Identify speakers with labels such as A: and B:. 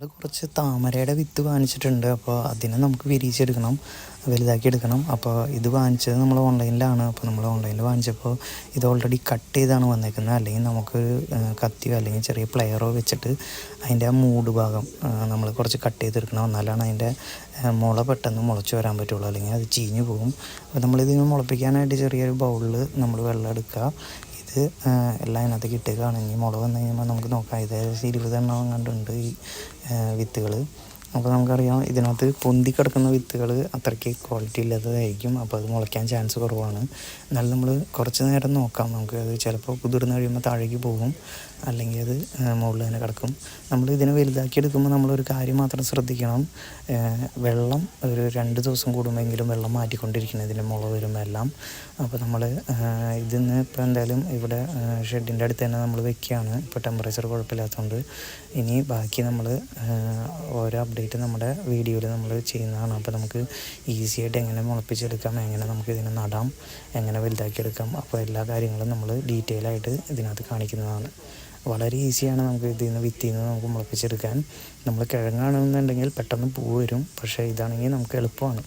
A: കുറച്ച് താമരയുടെ വിത്ത് വാങ്ങിച്ചിട്ടുണ്ട്. അപ്പോൾ അതിനെ നമുക്ക് വിരിയിച്ചെടുക്കണം, വലുതാക്കി എടുക്കണം. അപ്പോൾ ഇത് വാങ്ങിച്ചത് നമ്മൾ ഓൺലൈനിലാണ്. അപ്പോൾ നമ്മൾ ഓൺലൈനിൽ വാങ്ങിച്ചപ്പോൾ ഇത് ഓൾറെഡി കട്ട് ചെയ്താണ് വന്നേക്കുന്നത്. അല്ലെങ്കിൽ നമുക്ക് കത്തിയോ അല്ലെങ്കിൽ ചെറിയ പ്ലെയറോ വെച്ചിട്ട് അതിൻ്റെ ആ മൂട് ഭാഗം നമ്മൾ കുറച്ച് കട്ട് ചെയ്തെടുക്കണം. എന്നാലാണ് അതിൻ്റെ മുള പെട്ടെന്ന് മുളച്ച് വരാൻ പറ്റുള്ളൂ, അല്ലെങ്കിൽ അത് ചീഞ്ഞു പോകും. അപ്പോൾ നമ്മളിതിന് മുളപ്പിക്കാനായിട്ട് ചെറിയൊരു ബൗളിൽ നമ്മൾ വെള്ളം എടുക്കുക. ഇത് എല്ലാം അതിനകത്തേക്ക് ഇട്ടേക്കാണെങ്കിൽ മുള വന്നു കഴിയുമ്പോൾ നമുക്ക് നോക്കാം. ഇത് 20 എണ്ണം കണ്ടുണ്ട് ഈ വിത്തുകൾ. അപ്പോൾ നമുക്കറിയാം ഇതിനകത്ത് പൊന്തി കിടക്കുന്ന വിത്തുകൾ അത്രയ്ക്ക് ക്വാളിറ്റി ഇല്ലാത്തതായിരിക്കും. അപ്പോൾ അത് മുളയ്ക്കാൻ ചാൻസ് കുറവാണ്. എന്നാലും നമ്മൾ കുറച്ച് നേരം നോക്കാം. നമുക്ക് അത് ചിലപ്പോൾ കുതിർന്ന് കഴിയുമ്പോൾ താഴേക്ക് പോകും, അല്ലെങ്കിൽ അത് മുകളിൽ തന്നെ കിടക്കും. നമ്മൾ ഇതിനെ വലുതാക്കി എടുക്കുമ്പോൾ നമ്മളൊരു കാര്യം മാത്രം ശ്രദ്ധിക്കണം. വെള്ളം ഒരു 2 ദിവസം കൂടുമ്പോഴെങ്കിലും വെള്ളം മാറ്റിക്കൊണ്ടിരിക്കണം, ഇതിൻ്റെ മുള വരുമ്പോൾ എല്ലാം. അപ്പോൾ നമ്മൾ ഇതിന്ന് ഇപ്പോൾ എന്തായാലും ഇവിടെ ഷെഡിൻ്റെ അടുത്ത് തന്നെ നമ്മൾ വെക്കുകയാണ്. ഇപ്പോൾ ടെമ്പറേച്ചർ കുഴപ്പമില്ലാത്തതുകൊണ്ട്. ഇനി ബാക്കി നമ്മൾ ഓരോ അപ്ഡേറ്റ് നമ്മുടെ വീഡിയോയിൽ നമ്മൾ ചെയ്യുന്നതാണ്. അപ്പോൾ നമുക്ക് ഈസി ആയിട്ട് എങ്ങനെ മുളപ്പിച്ചെടുക്കാം, എങ്ങനെ നമുക്ക് ഇതിനെ നടാം, എങ്ങനെ വലുതാക്കിയെടുക്കാം, അപ്പോൾ എല്ലാ കാര്യങ്ങളും നമ്മൾ ഡീറ്റെയിൽ ആയിട്ട് ഇതിനകത്ത് കാണിക്കുന്നതാണ്. വളരെ ഈസിയാണ് നമുക്ക് ഇതിൽ നിന്ന് വിത്തിൽ നിന്ന് നമുക്ക് മുളപ്പിച്ചെടുക്കാൻ. നമ്മൾ കിഴങ്ങാണെന്നുണ്ടെങ്കിൽ പെട്ടെന്ന് പൂ വരും, പക്ഷേ ഇതാണെങ്കിൽ നമുക്ക് എളുപ്പമാണ്.